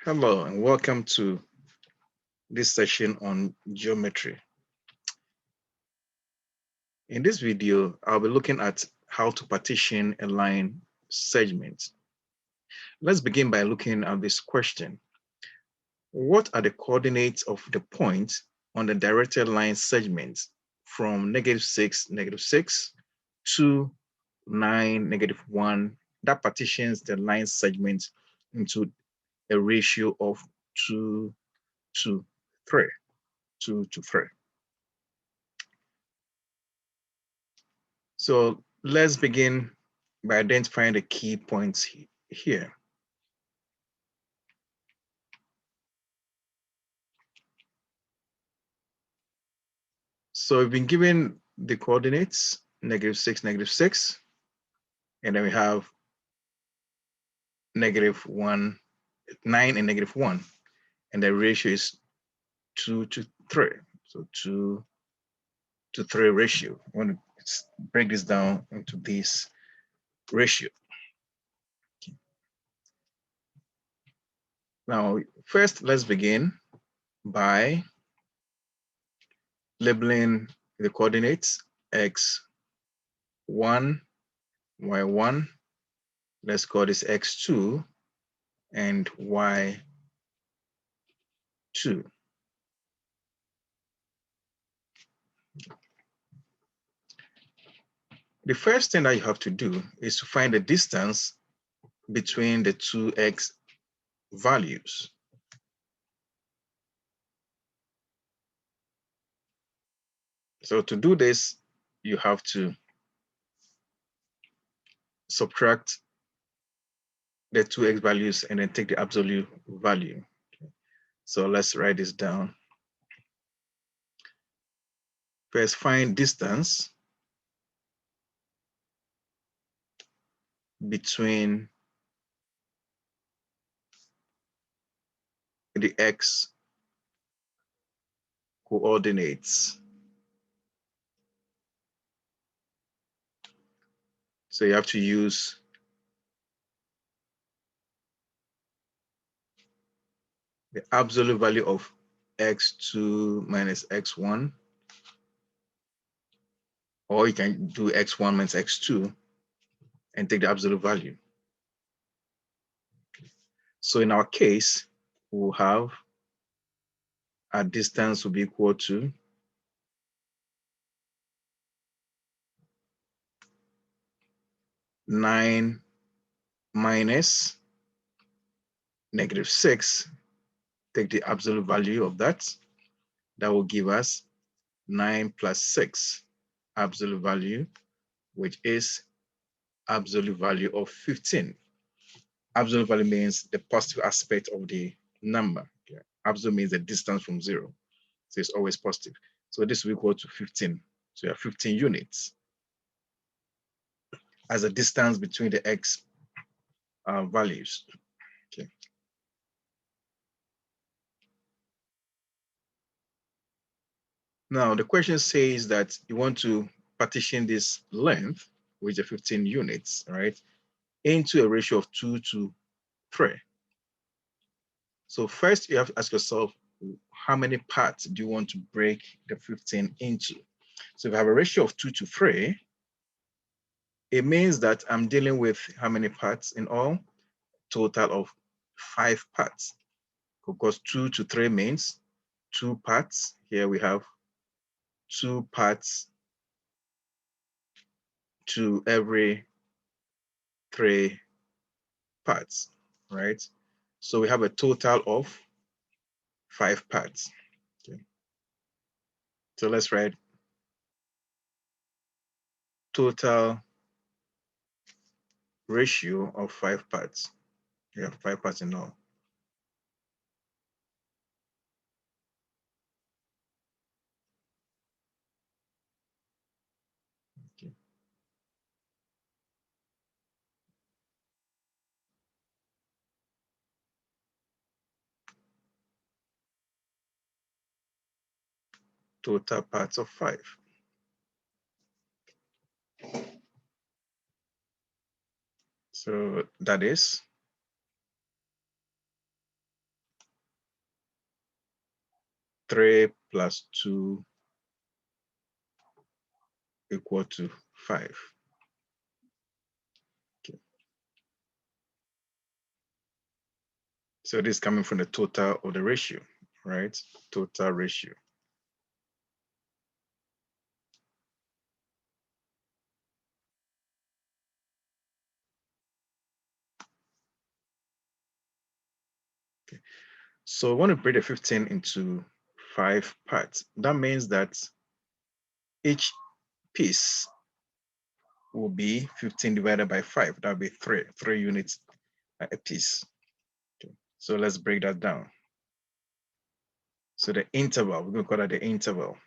Hello and welcome to this session on geometry. In this video, I'll be looking at how to partition a line segment. Let's begin by looking at this question. What are the coordinates of the point on the directed line segment from -6 to 9 -1 that partitions the line segment into a ratio of 2 to 3, 2 to 3. So let's begin by identifying the key points here. So we've been given the coordinates -6, -6, and then we have -1, 9 and -1, and the ratio is 2 to 3. So 2 to 3 ratio. I want to break this down into this ratio. Okay. Now, first, let's begin by labeling the coordinates x1, y1. Let's call this x2 and y2. The first thing that you have to do is to find the distance between the two x values. So to do this, you have to subtract the two x values and then take the absolute value. Okay. So let's write this down. First, find distance between the x coordinates. So you have to use the absolute value of x2 minus x1, or you can do x1 minus x2 and take the absolute value. So in our case, we'll have our distance will be equal to -9 minus -6. Take the absolute value of that. That will give us 9 plus 6 absolute value, which is absolute value of 15. Absolute value means the positive aspect of the number. Okay. Absolute means the distance from 0. So it's always positive. So this will equal to 15. So you have 15 units as a distance between the x values. Okay. Now the question says that you want to partition this length, which is 15 units, right, into a ratio of 2 to 3. So first you have to ask yourself, how many parts do you want to break the 15 into? So if I have a ratio of 2 to 3, it means that I'm dealing with how many parts in all? Total of 5 parts. Because 2 to 3 means 2 parts. Here we have 2 parts to every 3 parts, right? So we have a total of 5 parts. Okay. So let's write total ratio of 5 parts. We have 5 parts in all. Okay. Total parts of 5. So that is 3 plus 2 equal to 5. Okay. So this is coming from the total of the ratio, right? Total ratio. Okay. So I want to break the 15 into 5 parts. That means that each piece will be 15 divided by 5. That'll be 3 units a piece. Okay. So let's break that down. So the interval, we're going to call that the interval.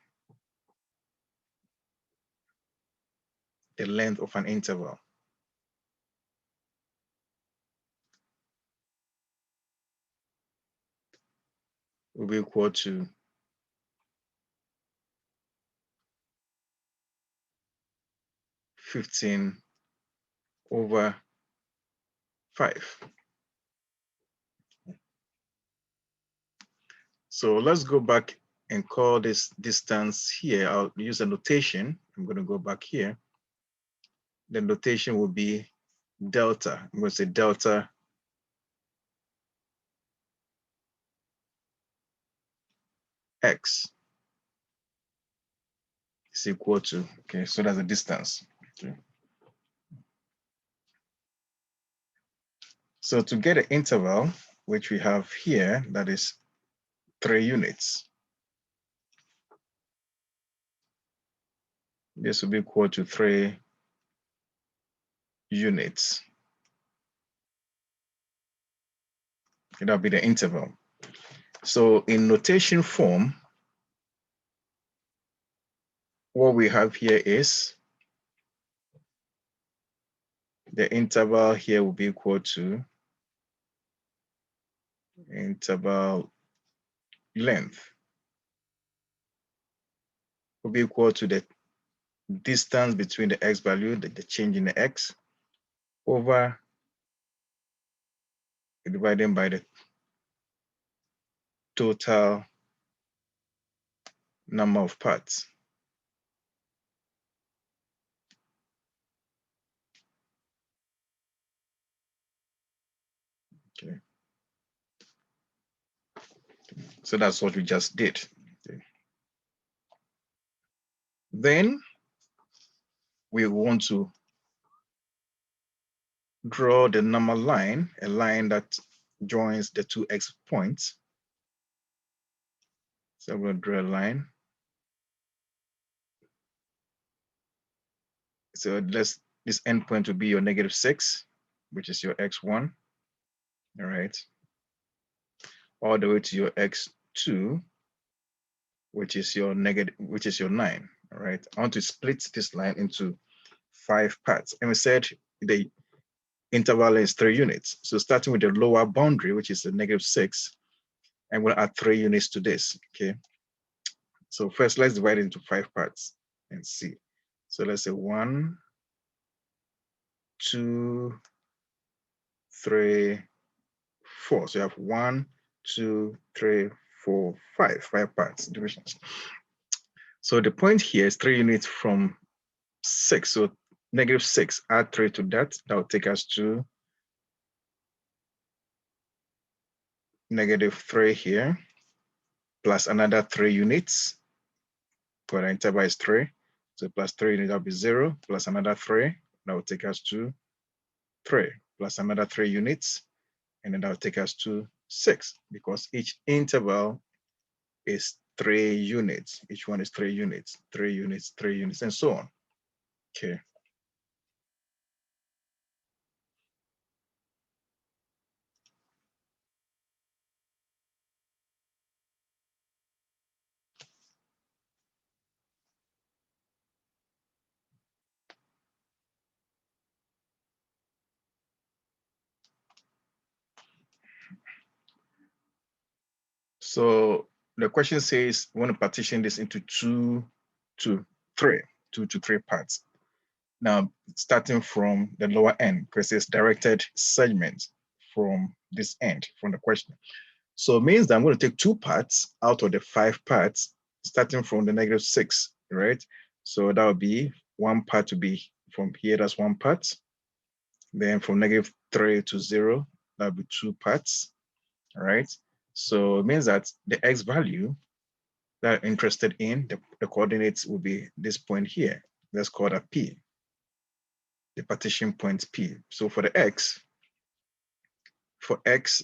The length of an interval. Will be equal to 15 over 5. So let's go back and call this distance here. I'll use a notation. I'm going to go back here. The notation will be delta. I'm going to say delta x is equal to, okay, so that's the distance. Okay. So to get an interval, which we have here, that is 3 units. This will be equal to 3 units. Okay, that'll be the interval. So in notation form, what we have here is the interval here will be equal to interval length will be equal to the distance between the x value, the change in the x, over divided by the total number of parts. Okay. So that's what we just did. Okay. Then we want to draw the normal line, a line that joins the two x points. So I'm going to draw a line. So this endpoint will be your -6, which is your x1. All right. All the way to your x2, which is your 9. All right. I want to split this line into 5 parts. And we said the interval is 3 units. So starting with the lower boundary, which is the -6, I'm going to add 3 units to this. Okay. So first, let's divide it into 5 parts and see. So let's say 1, 2, 3, 4. So you have 1, 2, 3, 4, 5 parts, divisions. So the point here is 3 units from 6. So -6, add 3 to that. That will take us to -3 here, plus another 3 units. For the interval is 3. So plus 3 units, that'll be 0, plus another 3. That will take us to 3, plus another 3 units. And then that will take us to 6, because each interval is 3 units. Each one is 3 units, 3 units, 3 units, and so on. Okay. So the question says, we want to partition this into 2 to 3 parts. Now, starting from the lower end, because it's directed segment from this end, from the question. So it means that I'm going to take 2 parts out of the 5 parts, starting from the -6, right? So that would be 1 part to be from here, that's 1 part. Then from -3 to 0, that would be 2 parts, all right? So it means that the x value that I'm interested in, the coordinates will be this point here. Let's call that P, the partition point P. So for the x,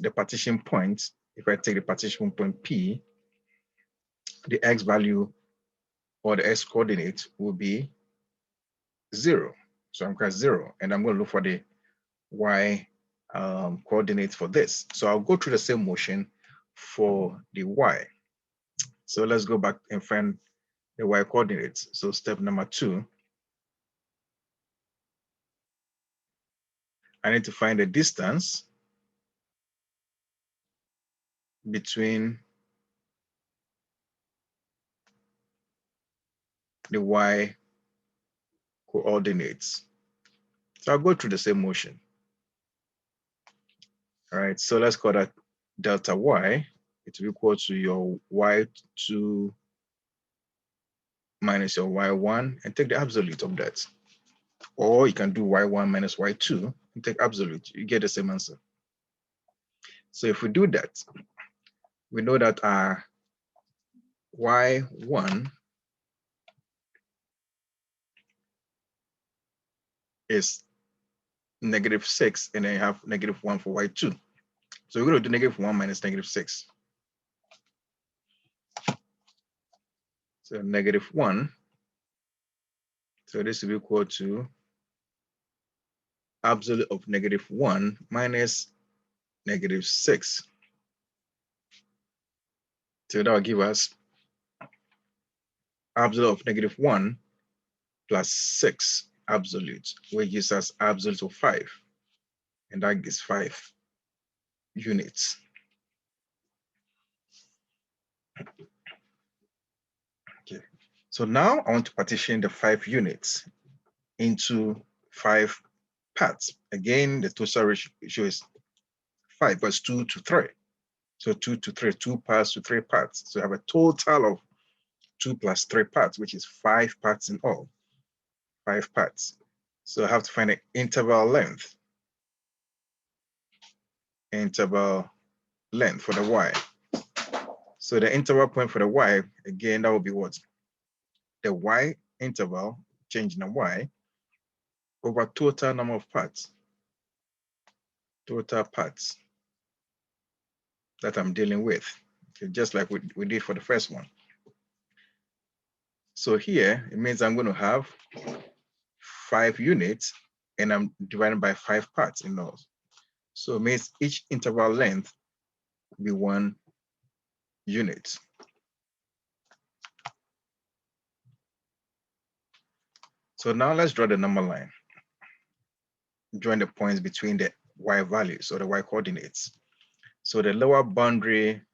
the partition point, if I take the partition point P, the x value or the x coordinate will be 0. So I'm got 0, and I'm going to look for the y coordinate for this. So I'll go through the same motion for the y. So let's go back and find the y coordinates. So step number 2, I need to find the distance between the y coordinates. So I'll go through the same motion. All right, so let's call that delta y. It will equal to your y2 minus your y1 and take the absolute of that. Or you can do y1 minus y2 and take absolute. You get the same answer. So if we do that, we know that our y1 is -6, and then you have -1 for y2. So we're going to do -1 minus -6. So -1. So this will be equal to absolute of -1 minus -6. So that will give us absolute of -1 plus 6 absolute, which gives us absolute of 5. And that gives 5 units. Okay. So now I want to partition the 5 units into 5 parts. Again, the total ratio is 5, but it's 2 to 3. So 2 to 3, 2 parts to 3 parts. So I have a total of 2 plus 3 parts, which is 5 parts in all. 5 parts. So I have to find an interval length. Interval length for the y. So the interval point for the y, again, that will be what? The y interval, change in the y, over total number of parts. Total parts that I'm dealing with. Okay, just like we did for the first one. So here, it means I'm going to have 5 units, and I'm dividing by 5 parts in those. So it means each interval length will be 1 unit. So now let's draw the number line. Join the points between the y values or the y coordinates. So the lower boundary,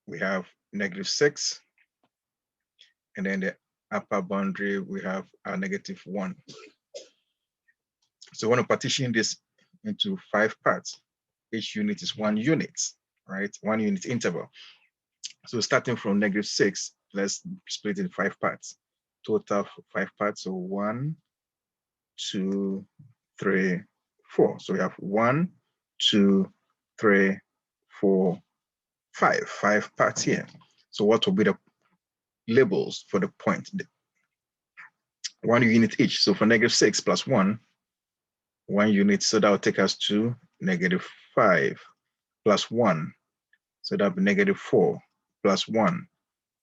we have -6, and then the upper boundary, we have a -1. So I want to partition this into 5 parts. Each unit is 1 unit, right? 1 unit interval. So starting from -6, let's split it in 5 parts. Total 5 parts, so 1, 2, 3, 4. So we have 1, 2, 3, 4, 5. 5 parts here. So what will be the labels for the point? 1 unit each. So for -6 plus 1, 1 unit. So that will take us to -5 plus 1. So that will be -4 plus 1,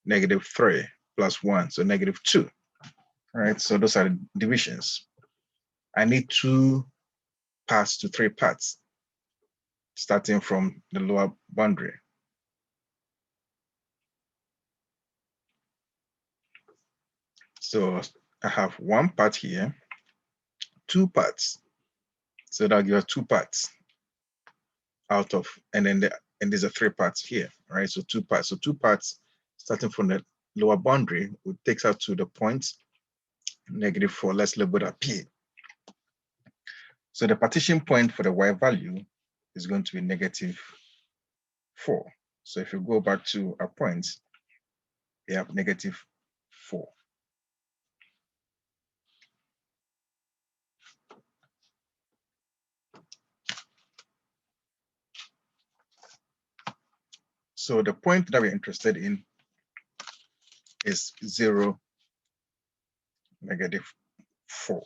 -3 plus 1. So -2. All right. So those are the divisions. I need 2 parts to 3 parts, starting from the lower boundary. So I have 1 part here, 2 parts. So that'll give us 2 parts out of, and there's a 3 parts here, right? So 2 parts. So 2 parts starting from the lower boundary would take us to the point -4. Let's label that P. So the partition point for the y value is going to be 4. So if you go back to our point, we have negative 4. So the point that we're interested in is 0, negative 4.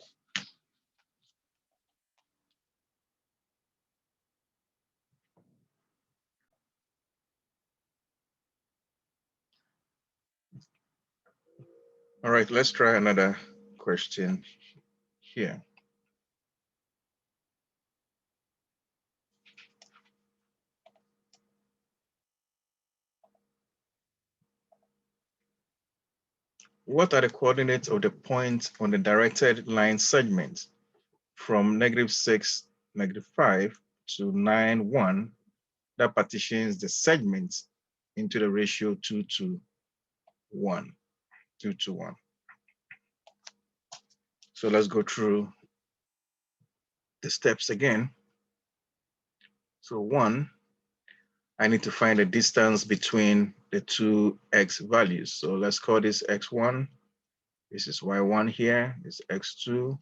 All right, let's try another question here. What are the coordinates of the point on the directed line segment from -6, -5 to 9, 1 that partitions the segment into the ratio 2 to 1, 2 to 1? So let's go through the steps again. So 1, I need to find the distance between the two x values. So let's call this x1. This is y1 here. This is x2,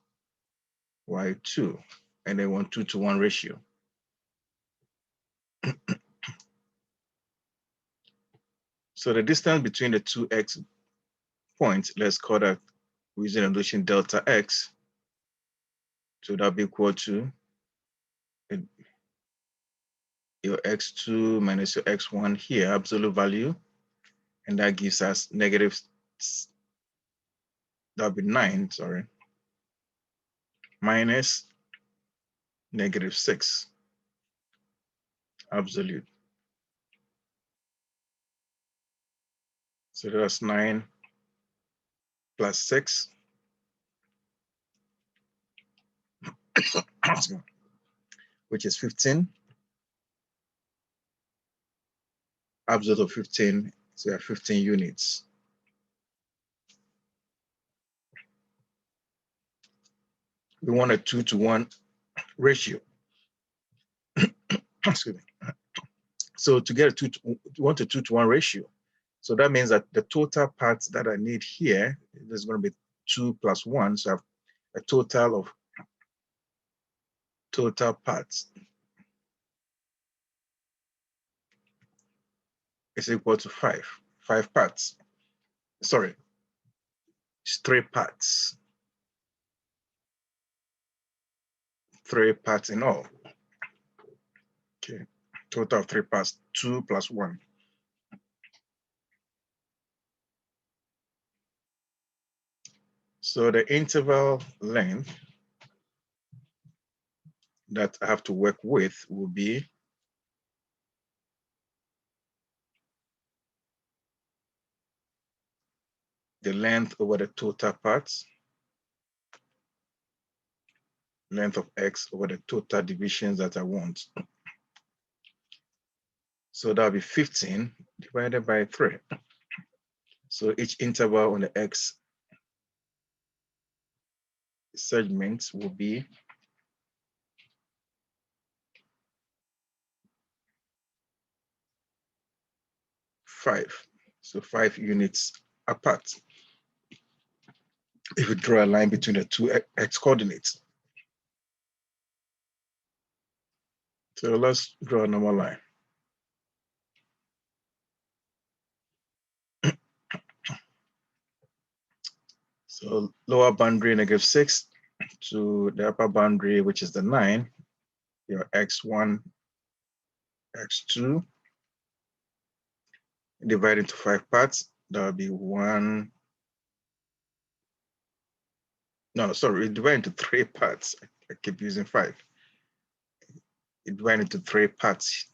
y2, and then 1 2 to 1 ratio. So the distance between the two x points, let's call that using the notation delta x. So that'll be equal to your x2 minus your x1 here, absolute value, and that gives us negative, that'll be 9, sorry, minus -6, absolute. So that's 9 plus 6, which is 15. Absolute of 15, so we have 15 units. We want a 2 to 1 ratio. Excuse me. So to get we want a 2 to 1 ratio. So that means that the total parts that I need here is going to be 2 plus 1. So I have a total of total parts is equal to 5. 5 parts. Sorry, it's 3 parts. 3 parts in all. Okay, total of 3 parts, 2 plus 1. So the interval length that I have to work with will be the length over the total parts, length of x over the total divisions that I want. So that'll be 15 divided by 3. So each interval on the x segments will be 5. So 5 units apart. If we draw a line between the two x coordinates. So let's draw a normal line. So lower boundary -6 to the upper boundary, which is the 9, your x1, x2, divided into 5 parts. That will be 1. No, sorry, it divided into 3 parts. I keep using 5. It divided into 3 parts.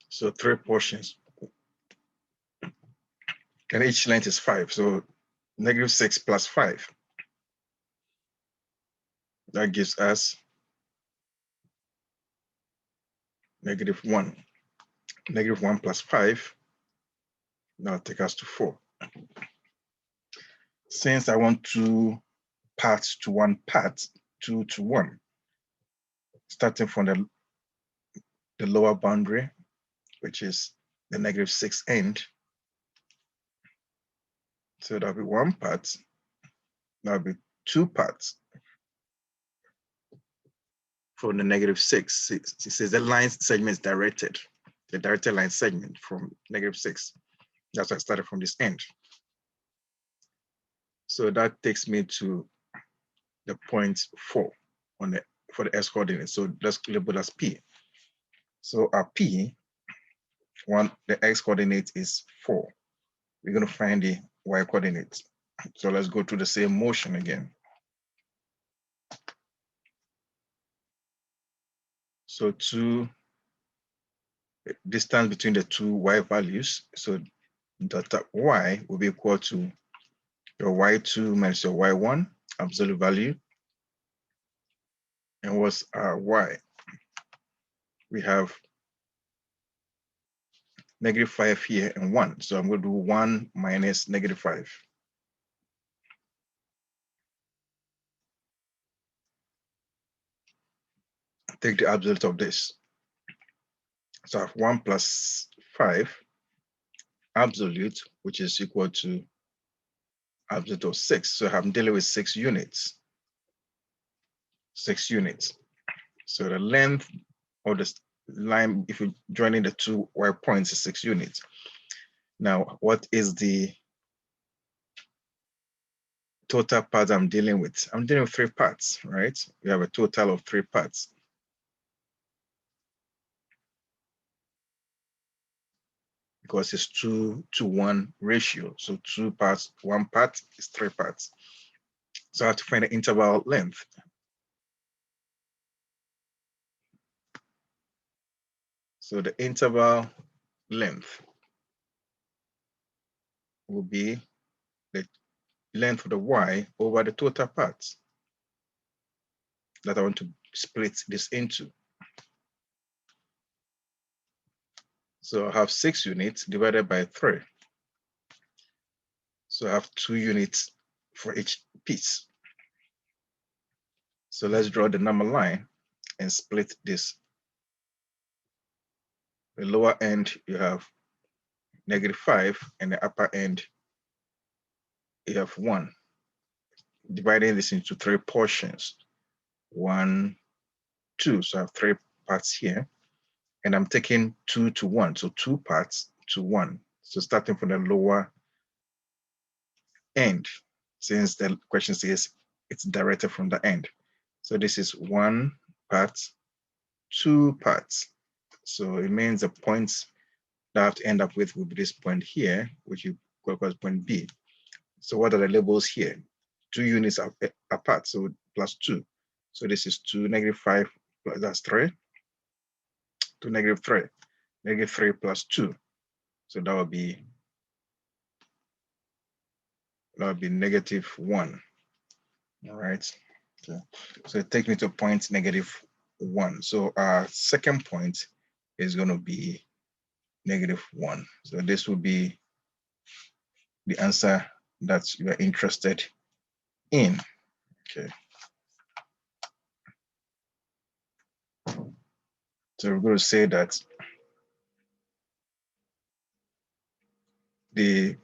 So 3 portions. And each length is 5. So -6 plus 5. That gives us -1. -1 plus 5. That'll take us to 4. Since I want to path to one path, 2 to 1, starting from the lower boundary, which is the -6 end. So that'll be one path, that'll be two paths from the -6. It says the line segment is directed, the directed line segment from -6. That's why I started from this end. So that takes me to the point 4 for the x coordinate. So let's label as P. So our P, the x coordinate is 4. We're going to find the y coordinate. So let's go through the same motion again. So distance between the two y values. So delta y will be equal to your y2 minus your y1 absolute value. And what's our y? We have -5 here and 1. So I'm going to do 1 minus -5. Take the absolute of this. So I have 1 plus 5 absolute, which is equal to absolute of 6. So I'm dealing with 6 units. 6 units. So the length of the line, if you're joining the two y points, is 6 units. Now, what is the total part I'm dealing with? I'm dealing with 3 parts, right? We have a total of 3 parts. Because it's 2 to 1 ratio. So 2 parts, 1 part is 3 parts. So I have to find the interval length. So the interval length will be the length of the y over the total parts that I want to split this into. So I have 6 units divided by 3. So I have 2 units for each piece. So let's draw the number line and split this. The lower end, you have -5, and the upper end, you have 1. Dividing this into 3 portions. 1, 2. So I have 3 parts here. And I'm taking 2 to 1. So 2 parts to 1. So starting from the lower end, since the question says it's directed from the end. So this is 1 part, 2 parts. So it means the points that I have to end up with will be this point here, which you call point B. So what are the labels here? 2 units apart, so +2. So this is 2, -5, that's 3. To -3. -3 plus 2. So that would be -1. All right. Okay. So it takes me to point -1. So our second point is going to be -1. So this will be the answer that you are interested in. Okay. So we're going to say that the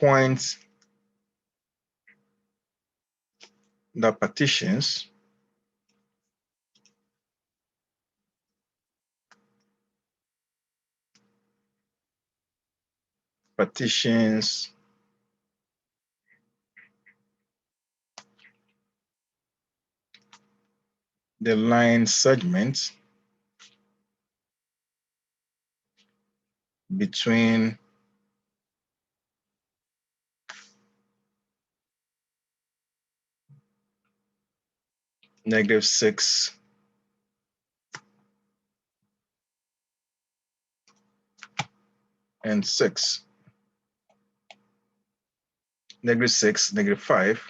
point that partitions the line segment between -6 and 6. -6, -5.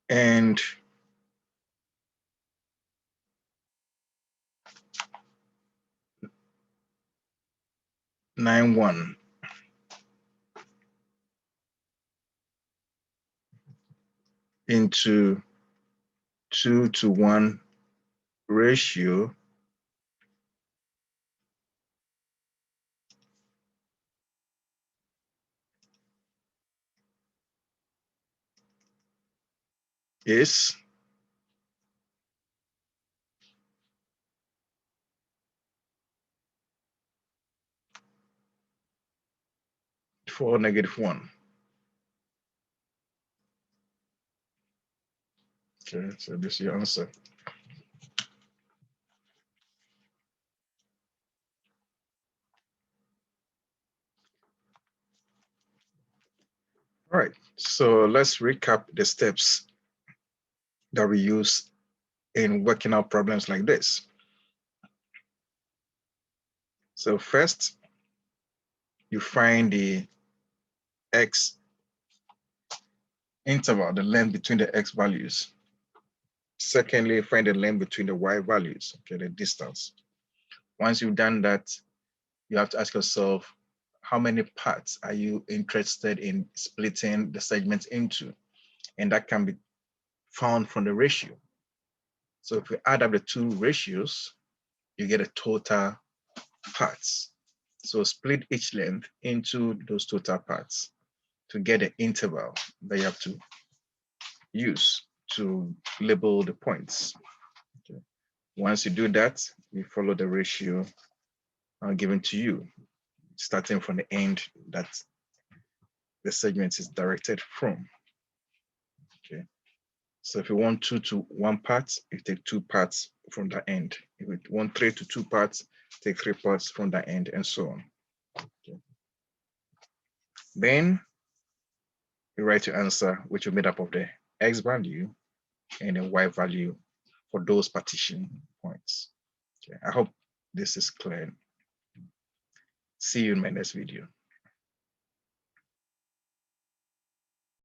And 91 into 2:1 ratio is 4 negative 1. Okay, so this is your answer. All right, so let's recap the steps that we use in working out problems like this. So first, you find the x interval, the length between the x values. Secondly, find the length between the y values, okay, the distance. Once you've done that, you have to ask yourself, how many parts are you interested in splitting the segments into? And that can be found from the ratio. So if we add up the two ratios, you get a total parts. So split each length into those total parts to get the interval that you have to use to label the points. Okay. Once you do that, you follow the ratio given to you, starting from the end that the segment is directed from. Okay. So if you want 2:1 parts, you take 2 parts from the end. If you want 3:2 parts, take 3 parts from the end, and so on. Okay. Then you write your answer, which is made up of the x value and the y value for those partition points. Okay. I hope this is clear. See you in my next video.